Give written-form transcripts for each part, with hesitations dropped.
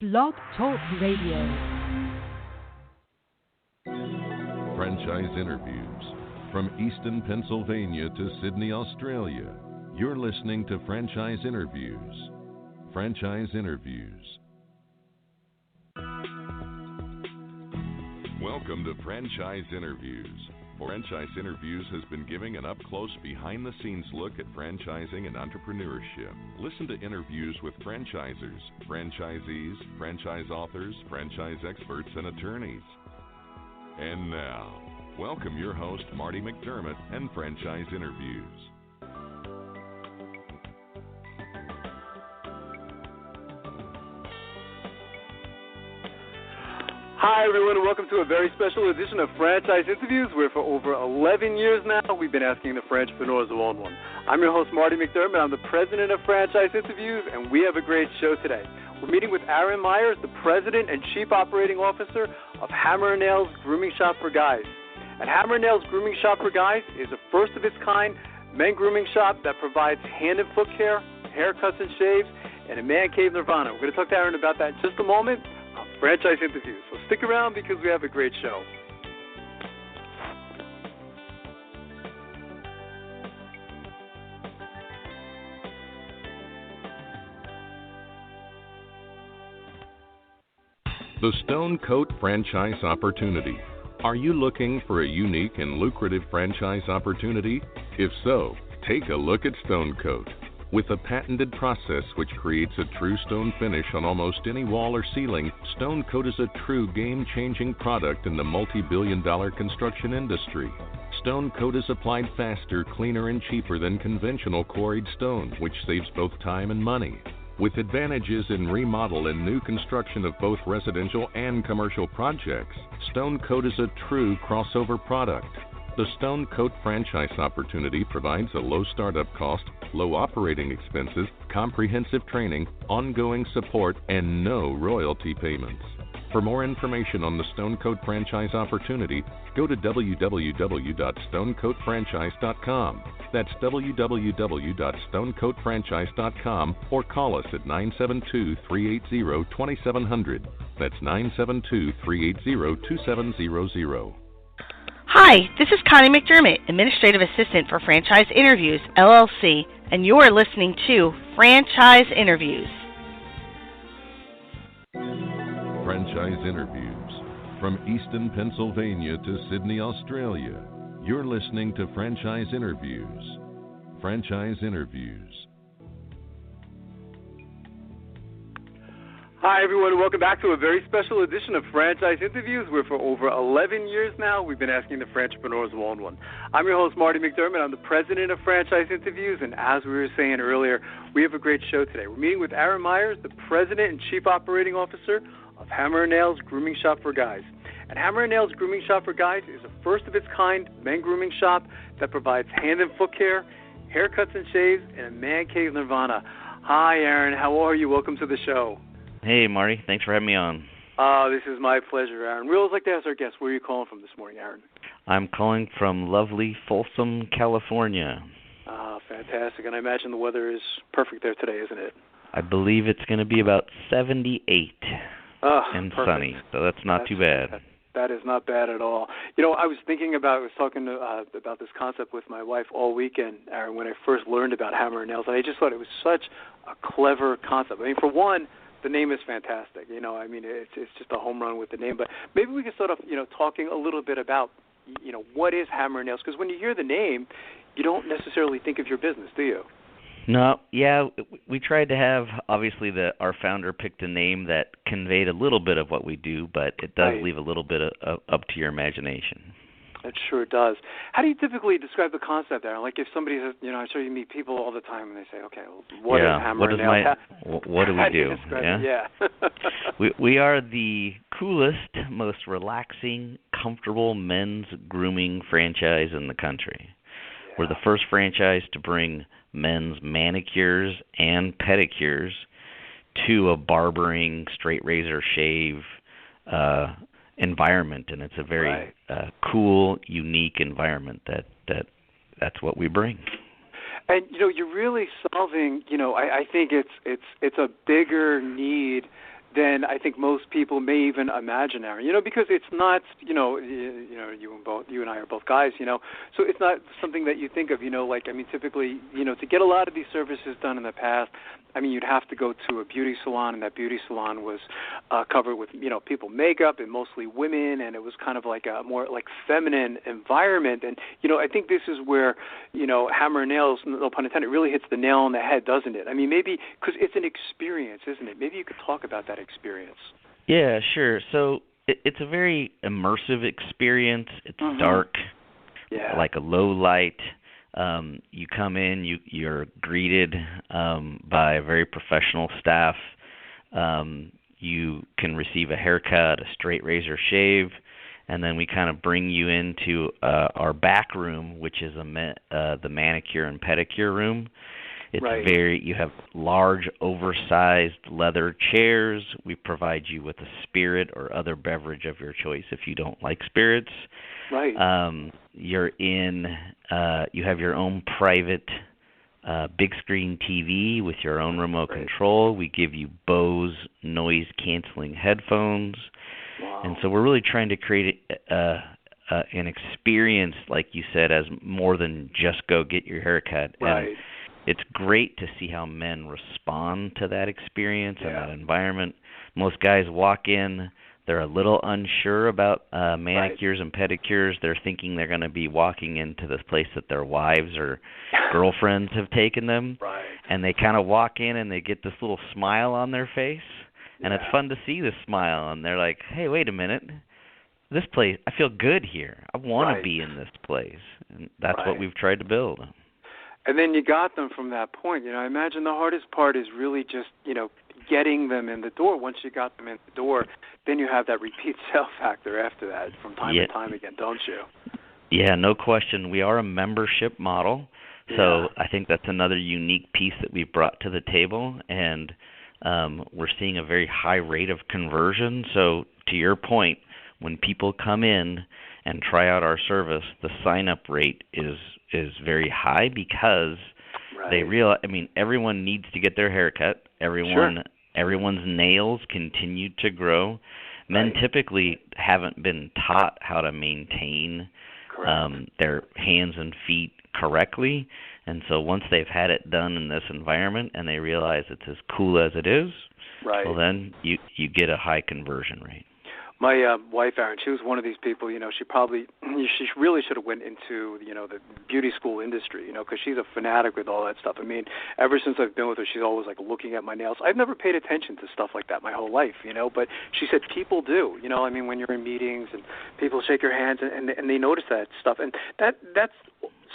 Blog Talk Radio. Franchise interviews. From Easton, Pennsylvania to Sydney, Australia, you're listening to Franchise Interviews. Franchise Interviews. Welcome to Franchise Interviews. Franchise Interviews has been giving an up-close, behind-the-scenes look at franchising and entrepreneurship. Listen to interviews with franchisers, franchisees, franchise authors, franchise experts, and attorneys. And now, welcome your host, Marty McDermott, and Franchise Interviews. Hi, everyone, and welcome to a very special edition of Franchise Interviews, where for over 11 years now, we've been asking the entrepreneurs who own one. I'm your host, Marty McDermott. I'm the president of Franchise Interviews, and we have a great show today. We're meeting with Aaron Myers, the president and chief operating officer of Hammer & Nails Grooming Shop for Guys. And Hammer & Nails Grooming Shop for Guys is a first-of-its-kind men grooming shop that provides hand and foot care, haircuts and shaves, and a man cave nirvana. We're going to talk to Aaron about that in just a moment. Franchise Interviews. So stick around because we have a great show. The Stone Coat Franchise Opportunity. Are you looking for a unique and lucrative franchise opportunity? If so, take a look at Stone Coat. With a patented process which creates a true stone finish on almost any wall or ceiling, Stone Coat is a true game-changing product in the multi-billion-dollar construction industry. Stone Coat is applied faster, cleaner, and cheaper than conventional quarried stone, which saves both time and money. With advantages in remodel and new construction of both residential and commercial projects, Stone Coat is a true crossover product. The Stone Coat franchise opportunity provides a low startup cost, low operating expenses, comprehensive training, ongoing support, and no royalty payments. For more information on the Stone Coat franchise opportunity, go to www.stonecoatfranchise.com. That's www.stonecoatfranchise.com, or call us at 972-380-2700. That's 972-380-2700. Hi, this is Connie McDermott, Administrative Assistant for Franchise Interviews, LLC, and you're listening to Franchise Interviews. Franchise Interviews. From Easton, Pennsylvania to Sydney, Australia, you're listening to Franchise Interviews. Franchise Interviews. Hi, everyone, and welcome back to a very special edition of Franchise Interviews, where for over 11 years now, we've been asking the entrepreneurs who own one. I'm your host, Marty McDermott. I'm the president of Franchise Interviews, and as we were saying earlier, we have a great show today. We're meeting with Aaron Myers, the president and chief operating officer of Hammer & Nails Grooming Shop for Guys. And Hammer & Nails Grooming Shop for Guys is a first-of-its-kind men grooming shop that provides hand and foot care, haircuts and shaves, and a man cave nirvana. Hi, Aaron. How are you? Welcome to the show. Hey, Marty. Thanks for having me on. This is my pleasure, Aaron. We always like to ask our guests, where are you calling from this morning, Aaron? I'm calling from lovely Folsom, California. Fantastic. And I imagine the weather is perfect there today, isn't it? I believe it's going to be about 78 and perfect. Sunny, so that's not too bad. That is not bad at all. You know, I was talking about this concept with my wife all weekend, Aaron, when I first learned about Hammer & Nails, and I just thought it was such a clever concept. I mean, for one, the name is fantastic. You know, I mean, it's just a home run with the name. But maybe we can start off, talking a little bit about, what is Hammer & Nails? Because when you hear the name, you don't necessarily think of your business, do you? No, yeah, we tried to have, obviously, our founder picked a name that conveyed a little bit of what we do, but it does leave a little bit up to your imagination. It sure does. How do you typically describe the concept, Aaron? Like if somebody says, I'm sure you meet people all the time and they say, okay, well, what is Hammer & Nails? What do we do? Yeah. we are the coolest, most relaxing, comfortable men's grooming franchise in the country. Yeah. We're the first franchise to bring men's manicures and pedicures to a barbering, straight razor shave environment, and it's a very cool, unique environment that's what we bring. And you're really solving. I think it's a bigger need than I think most people may even imagine, Aaron. Because it's not, you and I are both guys, so it's not something that you think of, typically, to get a lot of these services done in the past, you'd have to go to a beauty salon, and that beauty salon was covered with, people makeup and mostly women, and it was kind of like a more like feminine environment. And, I think this is where, Hammer and Nails, no pun intended, really hits the nail on the head, doesn't it? Maybe because it's an experience, isn't it? Maybe you could talk about that experience. Yeah, sure. So it's a very immersive experience. It's dark, like a low light. You come in, you're greeted by a very professional staff. You can receive a haircut, a straight razor shave, and then we kind of bring you into our back room, which is the manicure and pedicure room. It's you have large, oversized leather chairs. We provide you with a spirit or other beverage of your choice if you don't like spirits. Right. You have your own private big screen TV with your own remote control. We give you Bose noise canceling headphones. Wow. And so we're really trying to create an experience, like you said, as more than just go get your haircut. Right. And it's great to see how men respond to that experience and that environment. Most guys walk in, they're a little unsure about manicures and pedicures. They're thinking they're going to be walking into this place that their wives or girlfriends have taken them. Right. And they kind of walk in and they get this little smile on their face. And it's fun to see this smile. And they're like, hey, wait a minute. This place, I feel good here. I want to be in this place. And that's what we've tried to build. And then you got them from that point. I imagine the hardest part is really just, getting them in the door. Once you got them in the door, then you have that repeat sale factor after that from time to time again, don't you? Yeah, no question. We are a membership model, so I think that's another unique piece that we've brought to the table, and we're seeing a very high rate of conversion. So to your point, when people come in and try out our service, the sign-up rate is very high because they realize, everyone needs to get their hair cut. Everyone's nails continue to grow. Men typically haven't been taught how to maintain their hands and feet correctly. And so once they've had it done in this environment and they realize it's as cool as it is, well, then you get a high conversion rate. My wife, Aaron, she was one of these people, she really should have went into, the beauty school industry, because she's a fanatic with all that stuff. Ever since I've been with her, she's always, looking at my nails. I've never paid attention to stuff like that my whole life, but she said people do, when you're in meetings and people shake your hands and they notice that stuff. And that's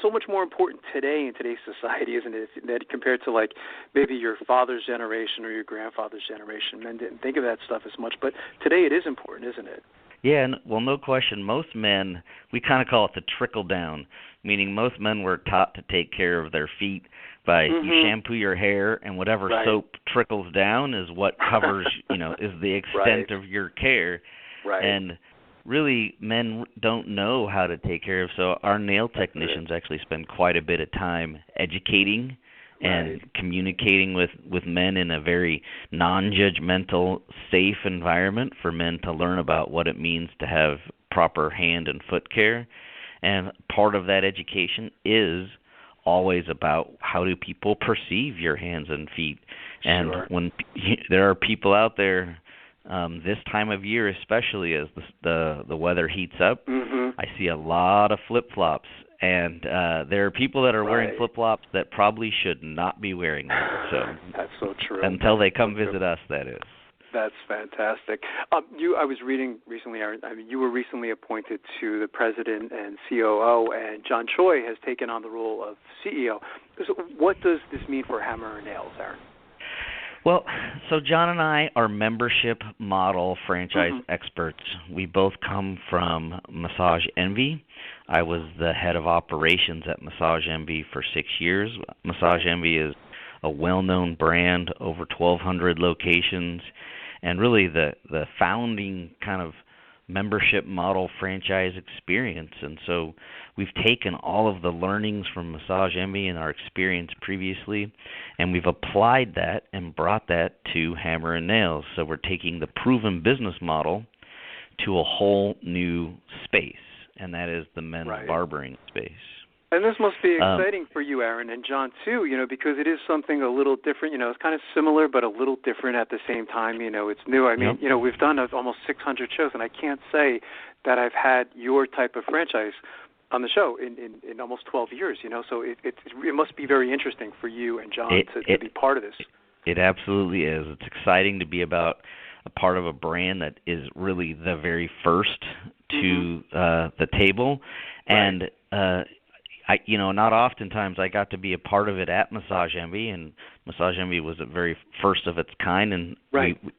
so much more important today in today's society, isn't it? That compared to maybe your father's generation or your grandfather's generation, men didn't think of that stuff as much. But today it is important, isn't it? Yeah, well, no question. Most men, we kind of call it the trickle down, meaning most men were taught to take care of their feet by you shampoo your hair, and whatever soap trickles down is what covers, is the extent of your care. Right. And really, men don't know how to take care of, so our nail technicians actually spend quite a bit of time educating and communicating with men in a very non-judgmental, safe environment for men to learn about what it means to have proper hand and foot care. And part of that education is always about how do people perceive your hands and feet. And when there are people out there, this time of year especially, as the weather heats up, I see a lot of flip-flops. And there are people that are wearing flip-flops that probably should not be wearing them. So that's so true. Until they come visit us, that is. That's fantastic. I was reading recently, Aaron, you were recently appointed to the president and COO, and John Choi has taken on the role of CEO. So what does this mean for Hammer and Nails, Aaron? Well, so John and I are membership model franchise experts. We both come from Massage Envy. I was the head of operations at Massage Envy for 6 years. Massage Envy is a well-known brand, over 1,200 locations, and really the founding kind of membership model franchise experience. And so we've taken all of the learnings from Massage Envy and our experience previously, and we've applied that and brought that to Hammer and Nails. So we're taking the proven business model to a whole new space, and that is the men's barbering space. And this must be exciting for you, Aaron, and John, too, because it is something a little different. It's kind of similar but a little different at the same time. It's new. I mean, we've done almost 600 shows, and I can't say that I've had your type of franchise on the show in almost 12 years, So it must be very interesting for you and John to be part of this. It absolutely is. It's exciting to be a part of a brand that is really the very first to the table. And not oftentimes I got to be a part of it at Massage Envy, and Massage Envy was a very first of its kind, and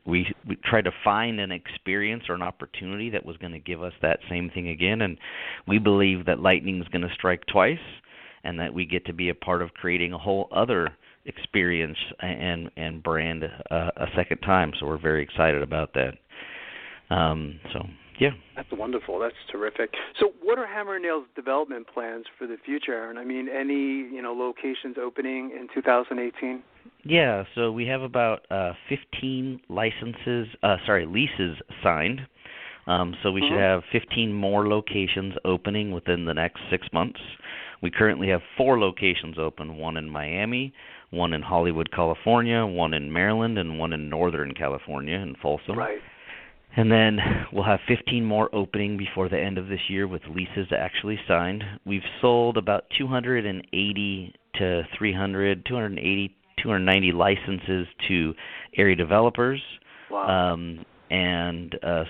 we tried to find an experience or an opportunity that was going to give us that same thing again, and we believe that lightning's going to strike twice, and that we get to be a part of creating a whole other experience and brand a second time. So we're very excited about that. Yeah. That's wonderful. That's terrific. So what are Hammer & Nails' development plans for the future, Aaron? I mean, any, locations opening in 2018? Yeah, so we have about 15 leases signed. So we should have 15 more locations opening within the next 6 months. We currently have 4 locations open, one in Miami, one in Hollywood, California, one in Maryland, and one in Northern California in Folsom. Right. And then we'll have 15 more opening before the end of this year with leases actually signed. We've sold about 280 to 290 licenses to area developers. Wow.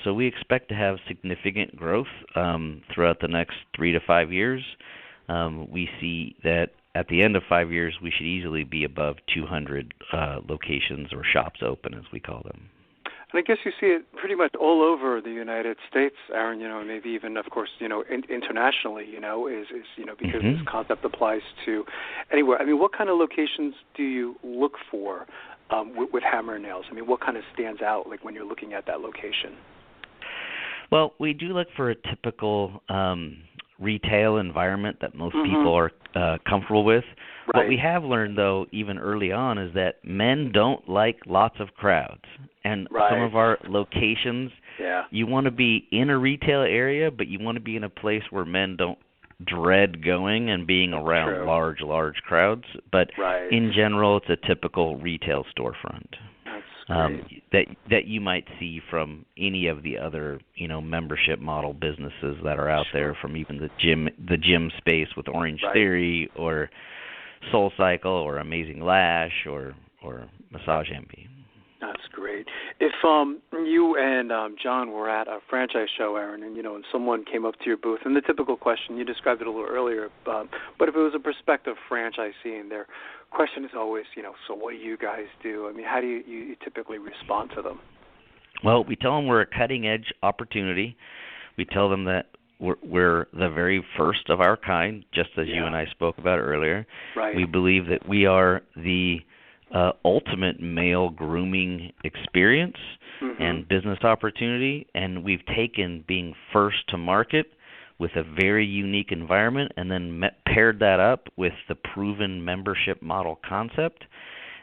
So we expect to have significant growth throughout the next 3 to 5 years. We see that at the end of 5 years, we should easily be above 200 locations or shops open, as we call them. And I guess you see it pretty much all over the United States, Aaron, and maybe even, of course, internationally, because this concept applies to anywhere. I mean, what kind of locations do you look for with Hammer & Nails? I mean, what kind of stands out, like, when you're looking at that location? Well, we do look for a typical retail environment that most people are comfortable with. Right. What we have learned, though, even early on, is that men don't like lots of crowds. And some of our locations, you want to be in a retail area, but you want to be in a place where men don't dread going and being around large crowds. But in general, it's a typical retail storefront. That you might see from any of the other, membership model businesses that are out there, from even the gym space with Orange Theory or SoulCycle or Amazing Lash or Massage Envy. That's great. If you and John were at a franchise show, Aaron, and and someone came up to your booth, and the typical question, you described it a little earlier, but if it was a prospective franchisee, and their question is always, so what do you guys do? I mean, how do you typically respond to them? Well, we tell them we're a cutting-edge opportunity. We tell them that we're the very first of our kind, just as you and I spoke about earlier. Right. We believe that we are the ultimate male grooming experience and business opportunity, and we've taken being first to market with a very unique environment and then paired that up with the proven membership model concept.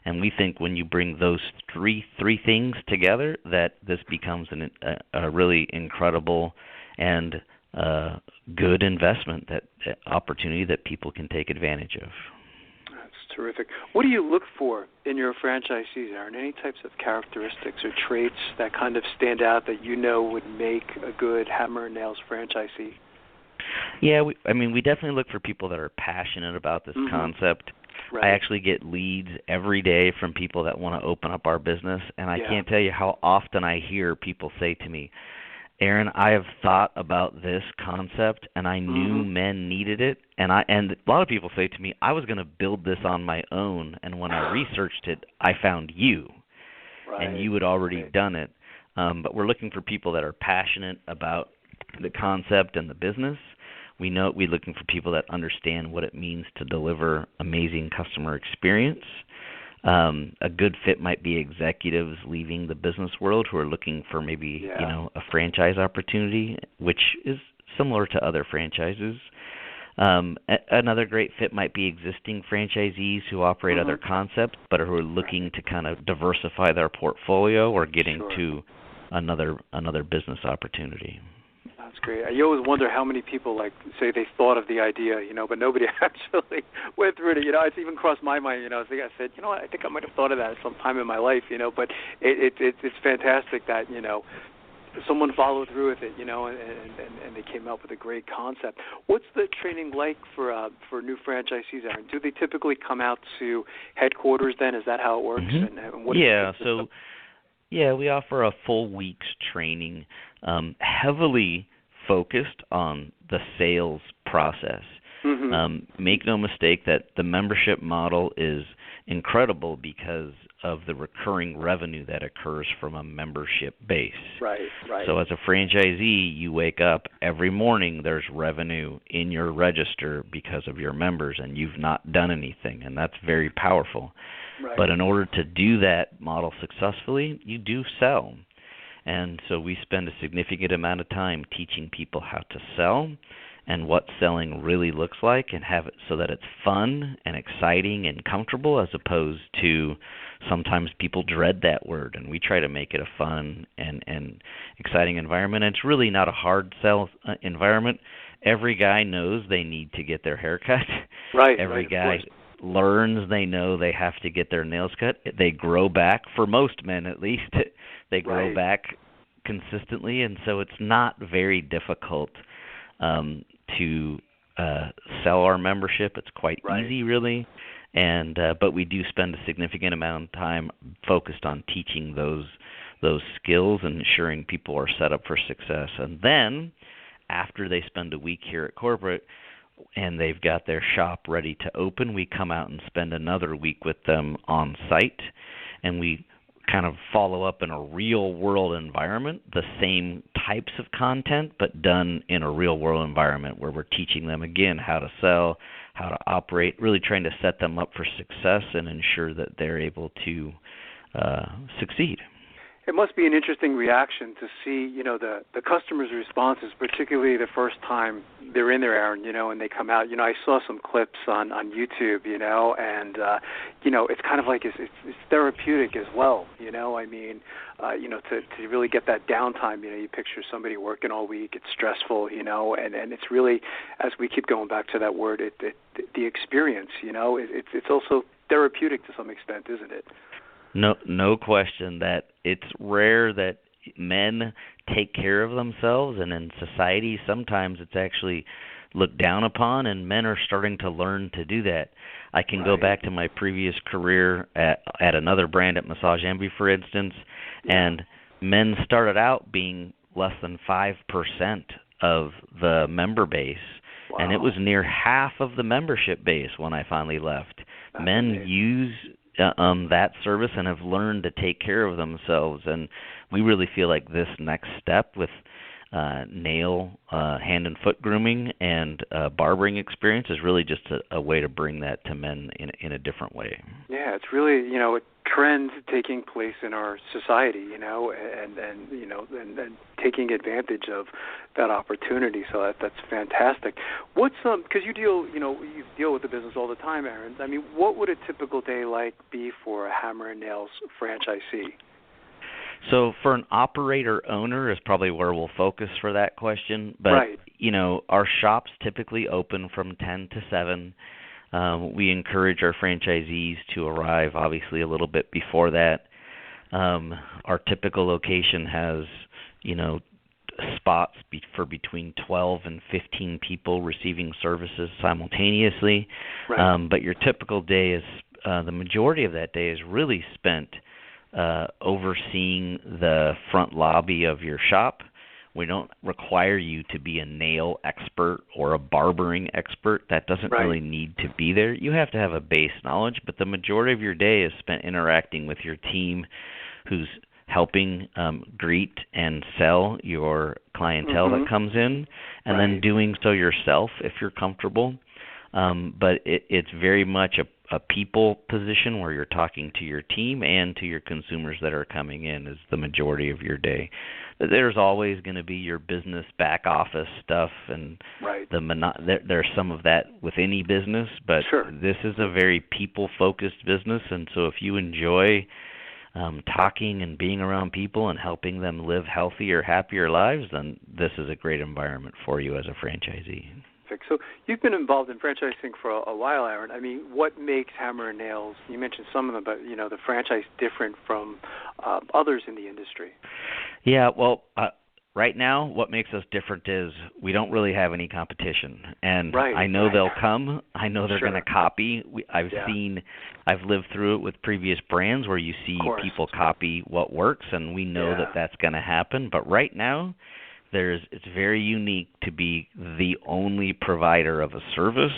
And we think when you bring those three things together, that this becomes a really incredible and good investment, that opportunity that people can take advantage of. That's terrific. What do you look for in your franchisees, Aaron? Any types of characteristics or traits that kind of stand out that would make a good Hammer & Nails franchisee? Yeah, we definitely look for people that are passionate about this concept. Right. I actually get leads every day from people that want to open up our business, and I can't tell you how often I hear people say to me, Aaron, I have thought about this concept, and I knew men needed it, and a lot of people say to me, I was going to build this on my own, and when I researched it, I found you, and you had already done it. But we're looking for people that are passionate about the concept and the business. We're looking for people that understand what it means to deliver amazing customer experience. A good fit might be executives leaving the business world who are looking for maybe a franchise opportunity, which is similar to other franchises. Another great fit might be existing franchisees who operate other concepts but who are looking to kind of diversify their portfolio or get into another business opportunity. That's great. You always wonder how many people, like, say they thought of the idea, but nobody actually went through it. It's even crossed my mind. I said, I think I might have thought of that at some time in my life. But it's fantastic that someone followed through with it, and they came up with a great concept. What's the training like for new franchisees, Aaron? Do they typically come out to headquarters then? Is that how it works? Mm-hmm. And what we offer a full week's training, heavily focused on the sales process. Mm-hmm. Make no mistake that the membership model is incredible because of the recurring revenue that occurs from a membership base. Right. So as a franchisee, you wake up every morning, there's revenue in your register because of your members, and you've not done anything, and that's very powerful. Right. But in order to do that model successfully, you do sell. And so we spend a significant amount of time teaching people how to sell and what selling really looks like, and have it so that it's fun and exciting and comfortable, as opposed to sometimes people dread that word, and we try to make it a fun and exciting environment. And it's really not a hard sell environment. Every guy knows they need to get their hair cut. Right. Every guy learns they know they have to get their nails cut. They grow back, for most men at least. They grow back consistently, and so it's not very difficult to sell our membership. It's quite easy, really, and but we do spend a significant amount of time focused on teaching those skills and ensuring people are set up for success. And then, after they spend a week here at corporate and they've got their shop ready to open, we come out and spend another week with them on site, and we kind of follow up in a real-world environment, the same types of content, but done in a real-world environment where we're teaching them, again, how to sell, how to operate, really trying to set them up for success and ensure that they're able to succeed. It must be an interesting reaction to see, the customers' responses, particularly the first time they're in there, Aaron, and they come out. I saw some clips on YouTube, and, it's kind of like it's therapeutic as well, to really get that downtime. You picture somebody working all week, it's stressful, and it's really, as we keep going back to that word, the experience, it's also therapeutic to some extent, isn't it? No question that it's rare that men take care of themselves, and in society sometimes it's actually looked down upon, and men are starting to learn to do that. I can go back to my previous career at another brand at Massage Envy, for instance, and men started out being less than 5% of the member base, and it was near half of the membership base when I finally left. That's men amazing. Use that service and have learned to take care of themselves, and we really feel like this next step with nail, hand and foot grooming and barbering experience is really just a way to bring that to men in a different way. Yeah, it's really a trend taking place in our society, and taking advantage of that opportunity. So that's fantastic. What's because you deal with the business all the time, Aaron. I mean, what would a typical day like be for a Hammer and Nails franchisee? So for an operator-owner is probably where we'll focus for that question. But, our shops typically open from 10 to 7. We encourage our franchisees to arrive, obviously, a little bit before that. Our typical location has, spots for between 12 and 15 people receiving services simultaneously. Right. But your typical day is, the majority of that day is really spent overseeing the front lobby of your shop. We don't require you to be a nail expert or a barbering expert. That doesn't really need to be there. You have to have a base knowledge, but the majority of your day is spent interacting with your team who's helping greet and sell your clientele that comes in, and then doing so yourself if you're comfortable. But it's very much a people position where you're talking to your team and to your consumers that are coming in is the majority of your day. There's always going to be your business back office stuff, and right. There's some of that with any business, but sure. This is a very people-focused business, and so if you enjoy talking and being around people and helping them live healthier, happier lives, then this is a great environment for you as a franchisee. So you've been involved in franchising for a while, Aaron. I mean, what makes Hammer and Nails, you mentioned some of them, but, the franchise different from others in the industry? Yeah, well, right now what makes us different is we don't really have any competition. And right, I know they'll come. I know they're sure. going to copy. I've lived through it with previous brands where you see people copy what works, and we know that that's going to happen. But right now, it's very unique to be the only provider of a service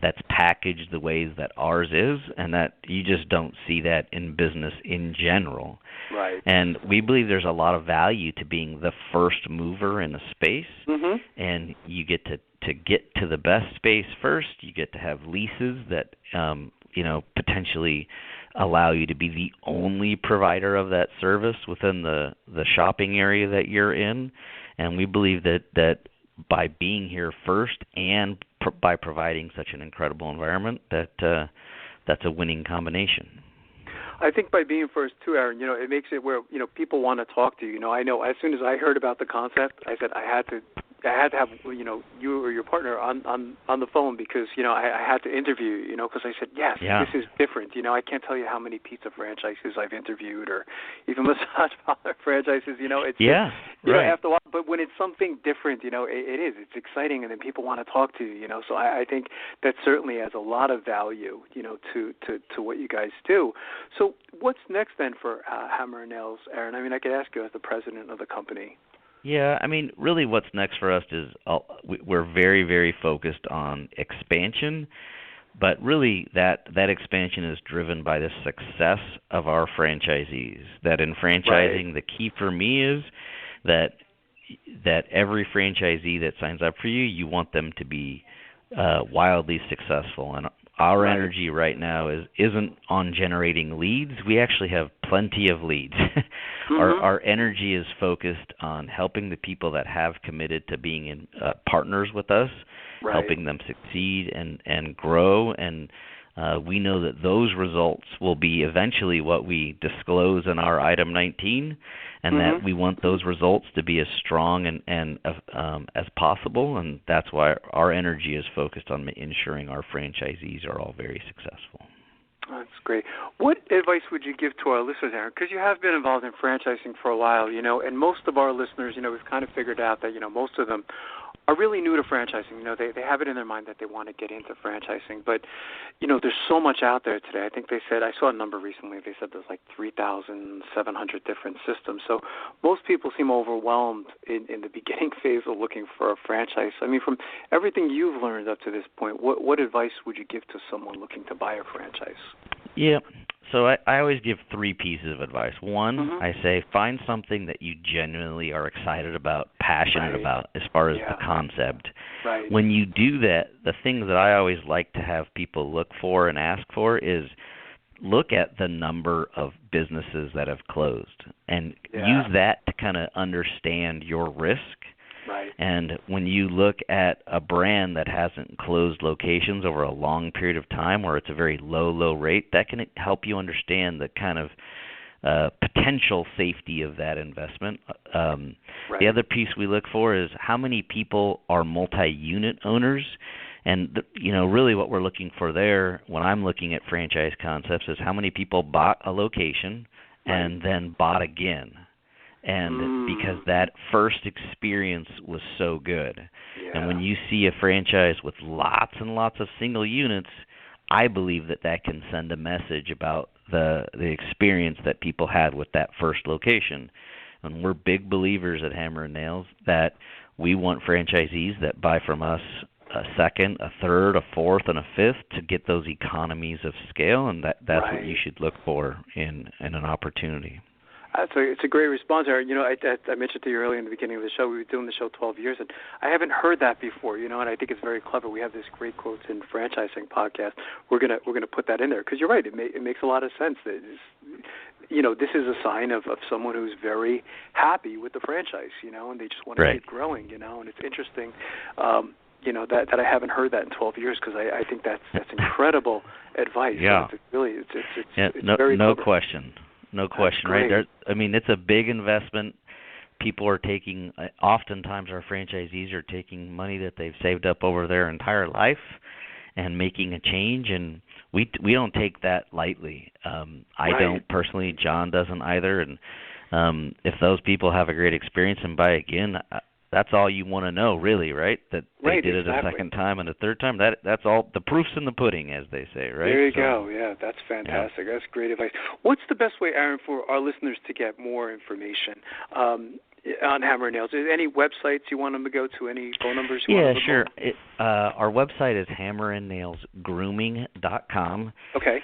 that's packaged the ways that ours is, and that you just don't see that in business in general. Right. And we believe there's a lot of value to being the first mover in a space, and you get to get to the best space first. You get to have leases that potentially allow you to be the only provider of that service within the shopping area that you're in. And we believe that by being here first and by providing such an incredible environment, that's a winning combination. I think by being first too, Aaron, it makes it where, people want to talk to you. I know as soon as I heard about the concept, I said I had to have, you or your partner on the phone because, I had to interview, because I said, yes, this is different. I can't tell you how many pizza franchises I've interviewed or even massage parlor franchises, it's right. After a while, but when it's something different, it's exciting and then people want to talk to you, so I think that certainly has a lot of value, to what you guys do. So what's next then for Hammer & Nails, Aaron? I mean, I could ask you as the president of the company. Yeah, I mean, really what's next for us is we're very, very focused on expansion, but really that expansion is driven by the success of our franchisees. That in franchising, the key for me is that every franchisee that signs up for you, you want them to be wildly successful. And our energy right now isn't on generating leads. We actually have plenty of leads. Our energy is focused on helping the people that have committed to being in partners with us, helping them succeed and grow. And we know that those results will be eventually what we disclose in our Item 19, and that we want those results to be as strong and as possible. And that's why our energy is focused on ensuring our franchisees are all very successful. That's great. What advice would you give to our listeners, Aaron? Because you have been involved in franchising for a while, and most of our listeners, we've kind of figured out that, most of them are really new to franchising. They have it in their mind that they want to get into franchising. But, there's so much out there today. I think they said, I saw a number recently, they said there's like 3,700 different systems. So most people seem overwhelmed in the beginning phase of looking for a franchise. I mean, from everything you've learned up to this point, what advice would you give to someone looking to buy a franchise? Yeah. So I always give three pieces of advice. One, I say find something that you genuinely are excited about, passionate about as far as the concept. Right. When you do that, the things that I always like to have people look for and ask for is look at the number of businesses that have closed and use that to kind of understand your risk. Right. And when you look at a brand that hasn't closed locations over a long period of time, or it's a very low rate, that can help you understand the kind of potential safety of that investment. The other piece we look for is how many people are multi-unit owners. And, really what we're looking for there when I'm looking at franchise concepts is how many people bought a location and then bought again. And because that first experience was so good. Yeah. And when you see a franchise with lots and lots of single units, I believe that can send a message about the experience that people had with that first location. And we're big believers at Hammer & Nails that we want franchisees that buy from us a second, a third, a fourth, and a fifth to get those economies of scale, and that's what you should look for in an opportunity. It's a great response, Aaron. You know, I mentioned to you earlier in the beginning of the show, we were doing the show 12 years, and I haven't heard that before, you know, and I think it's very clever. We have this Great Quotes in Franchising podcast. We're gonna put that in there because you're right. It makes a lot of sense. That you know, this is a sign of someone who's very happy with the franchise, you know, and they just want to keep growing, you know, and it's interesting. You know, that I haven't heard that in 12 years because I think that's incredible advice. Yeah. It's really it's very no clever. question. No question, right? I mean, it's a big investment. People are oftentimes our franchisees are taking money that they've saved up over their entire life and making a change, and we don't take that lightly. I don't personally. John doesn't either, and if those people have a great experience and buy again, that's all you want to know, really, right? That they did it a second time and a third time. That's all. The proof's in the pudding, as they say, right? There you go. Yeah, that's fantastic. Yeah. That's great advice. What's the best way, Aaron, for our listeners to get more information on Hammer and Nails? Is there any websites you want them to go to? Any phone numbers you want them to call? Yeah, sure. Our website is hammerandnailsgrooming.com. Okay.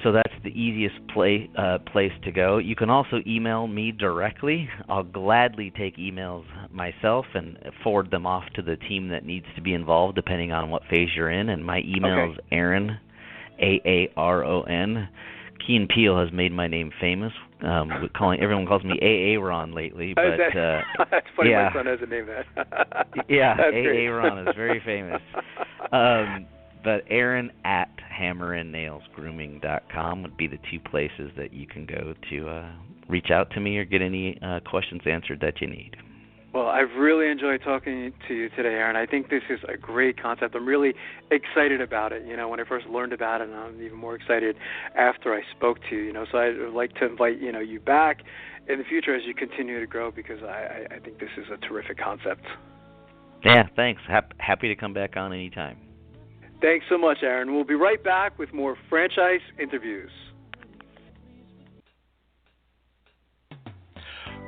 So that's the easiest place to go. You can also email me directly. I'll gladly take emails myself and forward them off to the team that needs to be involved, depending on what phase you're in. And my email is Aaron, Aaron. Key and Peele has made my name famous. Everyone calls me Aaron lately, but that's funny. Yeah. My son has a name that. Yeah, Aaron is very famous. But Aaron at hammerandnailsgrooming.com would be the two places that you can go to reach out to me or get any questions answered that you need. Well, I've really enjoyed talking to you today, Aaron. I think this is a great concept. I'm really excited about it. You know, when I first learned about it, and I'm even more excited after I spoke to you. You know, so I'd like to invite you back in the future as you continue to grow because I think this is a terrific concept. Yeah, thanks. Happy to come back on anytime. Thanks so much, Aaron. We'll be right back with more franchise interviews.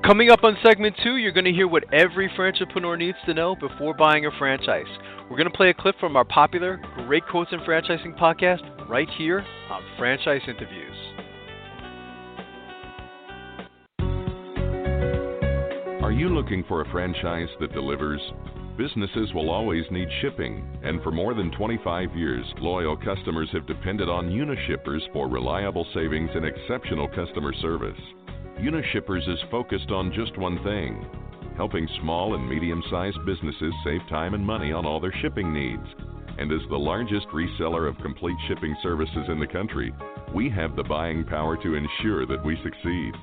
Coming up on segment 2, you're going to hear what every franchipreneur needs to know before buying a franchise. We're going to play a clip from our popular Great Quotes in Franchising podcast right here on Franchise Interviews. Are you looking for a franchise that delivers? Businesses will always need shipping, and for more than 25 years, loyal customers have depended on Unishippers for reliable savings and exceptional customer service. Unishippers is focused on just one thing, helping small and medium-sized businesses save time and money on all their shipping needs. And as the largest reseller of complete shipping services in the country, we have the buying power to ensure that we succeed.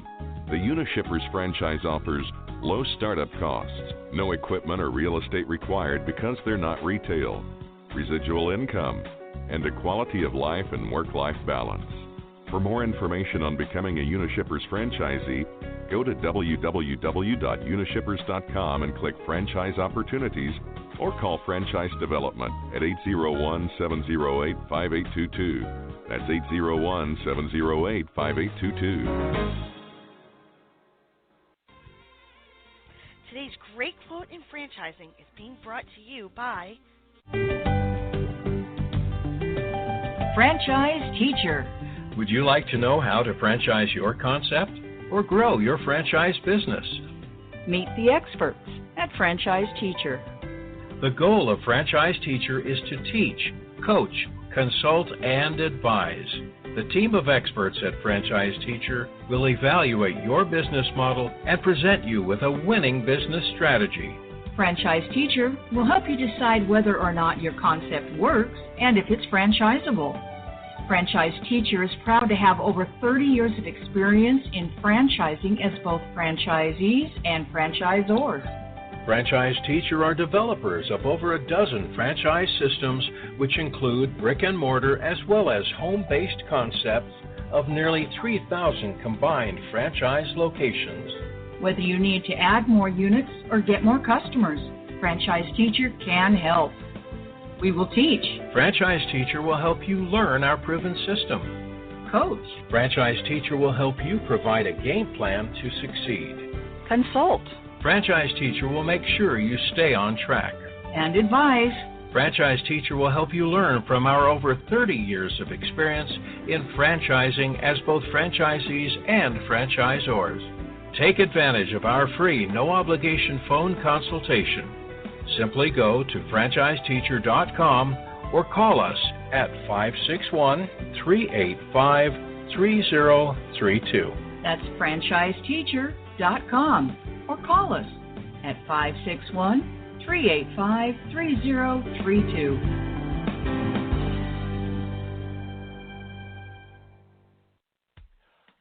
The Unishippers franchise offers low startup costs, no equipment or real estate required because they're not retail, residual income, and a quality of life and work-life balance. For more information on becoming a Unishippers franchisee, go to www.unishippers.com and click Franchise Opportunities or call Franchise Development at 801-708-5822. That's 801-708-5822. Today's Great Quote in Franchising is being brought to you by Franchise Teacher. Would you like to know how to franchise your concept or grow your franchise business? Meet the experts at Franchise Teacher. The goal of Franchise Teacher is to teach, coach, consult, and advise. The team of experts at Franchise Teacher will evaluate your business model and present you with a winning business strategy. Franchise Teacher will help you decide whether or not your concept works and if it's franchisable. Franchise Teacher is proud to have over 30 years of experience in franchising as both franchisees and franchisors. Franchise Teacher are developers of over a dozen franchise systems, which include brick and mortar as well as home-based concepts of nearly 3,000 combined franchise locations. Whether you need to add more units or get more customers, Franchise Teacher can help. We will teach. Franchise Teacher will help you learn our proven system. Coach. Franchise Teacher will help you provide a game plan to succeed. Consult. Franchise Teacher will make sure you stay on track. And advise. Franchise Teacher will help you learn from our over 30 years of experience in franchising as both franchisees and franchisors. Take advantage of our free, no-obligation phone consultation. Simply go to franchiseteacher.com or call us at 561-385-3032. That's franchiseteacher.com or call us at 561-385-3032.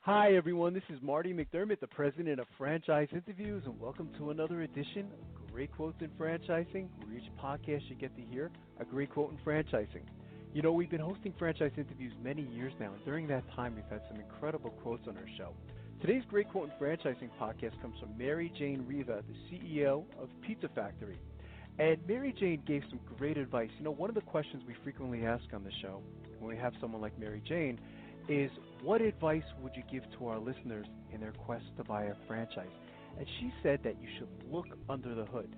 Hi, everyone. This is Marty McDermott, the president of Franchise Interviews, and welcome to another edition of Great Quotes in Franchising, where each podcast you get to hear a great quote in franchising. You know, we've been hosting Franchise Interviews many years now, and during that time, we've had some incredible quotes on our show. Today's Great Quote in Franchising podcast comes from Mary Jane Riva, the CEO of Pizza Factory. And Mary Jane gave some great advice. You know, one of the questions we frequently ask on the show when we have someone like Mary Jane is, what advice would you give to our listeners in their quest to buy a franchise? And she said that you should look under the hood.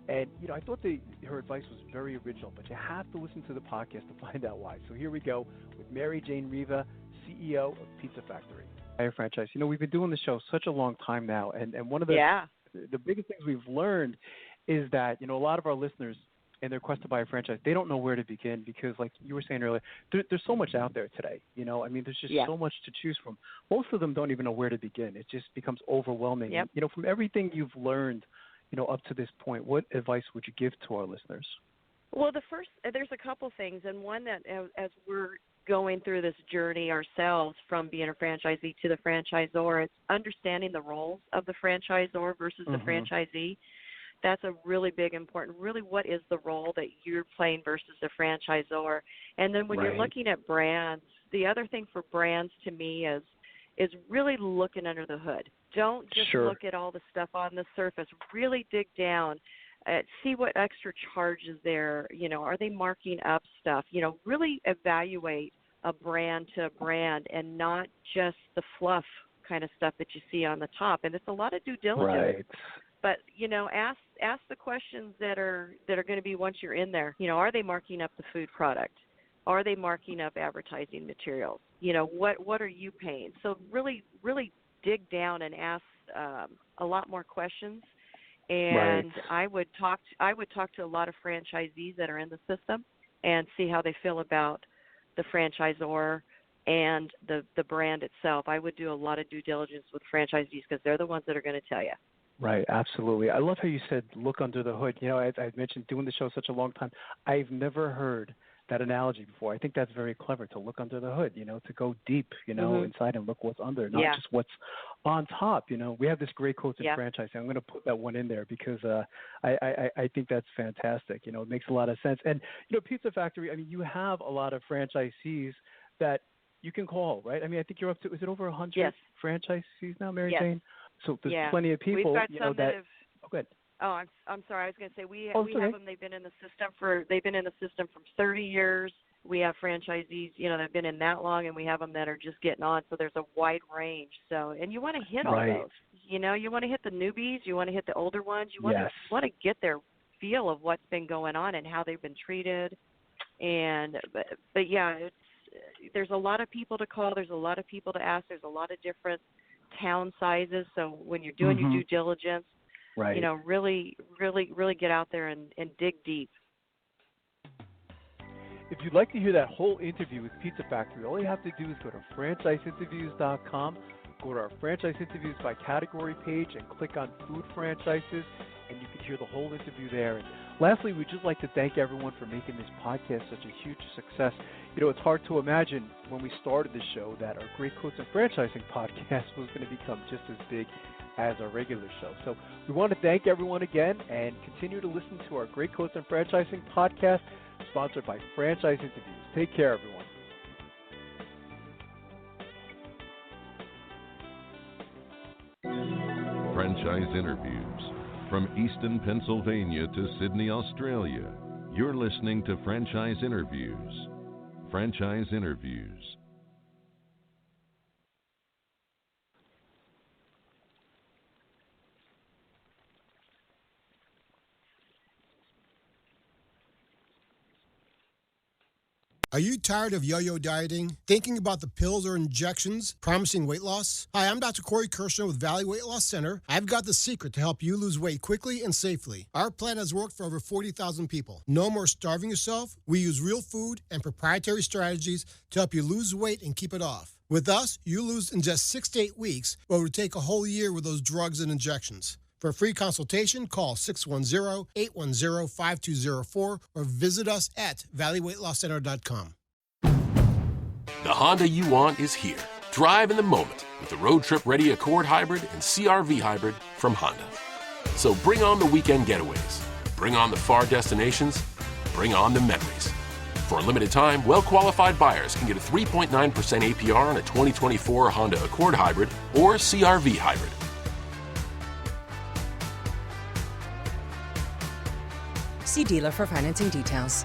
And, you know, I thought her advice was very original, but you have to listen to the podcast to find out why. So here we go with Mary Jane Riva, CEO of Pizza Factory. Buy a franchise. You know, we've been doing the show such a long time now, and one of the biggest things we've learned is that, you know, a lot of our listeners in their quest to buy a franchise, they don't know where to begin because, like you were saying earlier, there's so much out there today. You know, I mean, there's just so much to choose from. Most of them don't even know where to begin. It just becomes overwhelming. Yep. You know, from everything you've learned, you know, up to this point, what advice would you give to our listeners? Well, there's a couple things, and one that as we're going through this journey ourselves from being a franchisee to the franchisor, it's understanding the roles of the franchisor versus the franchisee. That's a really big important, really what is the role that you're playing versus the franchisor. And then when you're looking at brands, the other thing for brands to me is really looking under the hood. Don't just look at all the stuff on the surface. Really dig down. See what extra charges there. You know, are they marking up stuff? You know, really evaluate a brand to a brand and not just the fluff kind of stuff that you see on the top. And it's a lot of due diligence. Right. But, you know, ask the questions that are going to be once you're in there. You know, are they marking up the food product? Are they marking up advertising materials? You know, what are you paying? So really dig down and ask a lot more questions. And I would talk to a lot of franchisees that are in the system and see how they feel about the franchisor and the brand itself. I would do a lot of due diligence with franchisees because they're the ones that are going to tell you. Right, absolutely. I love how you said look under the hood. You know, as I've mentioned, doing the show such a long time, I've never heard that analogy before. I think that's very clever, to look under the hood, you know, to go deep, you know, inside and look what's under, not just what's on top. You know, we have this great quote in franchising. I'm going to put that one in there because I think that's fantastic. You know, it makes a lot of sense. And, you know, Pizza Factory, I mean, you have a lot of franchisees that you can call, right? I mean, I think you're up to, is it over 100 franchisees now, Mary Jane? So there's plenty of people, We've got you know, some that. have, Oh, good. Oh, I'm sorry. I was going to say we okay. have them. They've been in the system for 30 years. We have franchisees, you know, that have been in that long, and we have them that are just getting on. So there's a wide range. So, and you want to hit all those. You know, you want to hit the newbies. You want to hit the older ones. You want to get their feel of what's been going on and how they've been treated. And but yeah, there's a lot of people to call. There's a lot of people to ask. There's a lot of different town sizes. So when you're doing your due diligence, you know, really get out there and dig deep. If you'd like to hear that whole interview with Pizza Factory, all you have to do is go to franchiseinterviews.com, go to our Franchise Interviews by Category page, and click on Food Franchises, and you can hear the whole interview there. And lastly, we'd just like to thank everyone for making this podcast such a huge success. You know, it's hard to imagine when we started the show that our Great Quotes in Franchising podcast was going to become just as big as our regular show. So we want to thank everyone again and continue to listen to our Great Quotes in Franchising podcast, sponsored by Franchise Interviews. Take care, everyone. Franchise Interviews. From Easton, Pennsylvania to Sydney, Australia, you're listening to Franchise Interviews. Franchise Interviews. Are you tired of yo-yo dieting? Thinking about the pills or injections promising weight loss? Hi, I'm Dr. Corey Kirshner with Valley Weight Loss Center. I've got the secret to help you lose weight quickly and safely. Our plan has worked for over 40,000 people. No more starving yourself. We use real food and proprietary strategies to help you lose weight and keep it off. With us, you lose in just 6 to 8 weeks, but it would take a whole year with those drugs and injections. For a free consultation, call 610-810-5204 or visit us at valleyweightlosscenter.com. The Honda you want is here. Drive in the moment with the road trip ready Accord Hybrid and CR-V Hybrid from Honda. So bring on the weekend getaways. Bring on the far destinations. Bring on the memories. For a limited time, well-qualified buyers can get a 3.9% APR on a 2024 Honda Accord Hybrid or CR-V Hybrid. See dealer for financing details.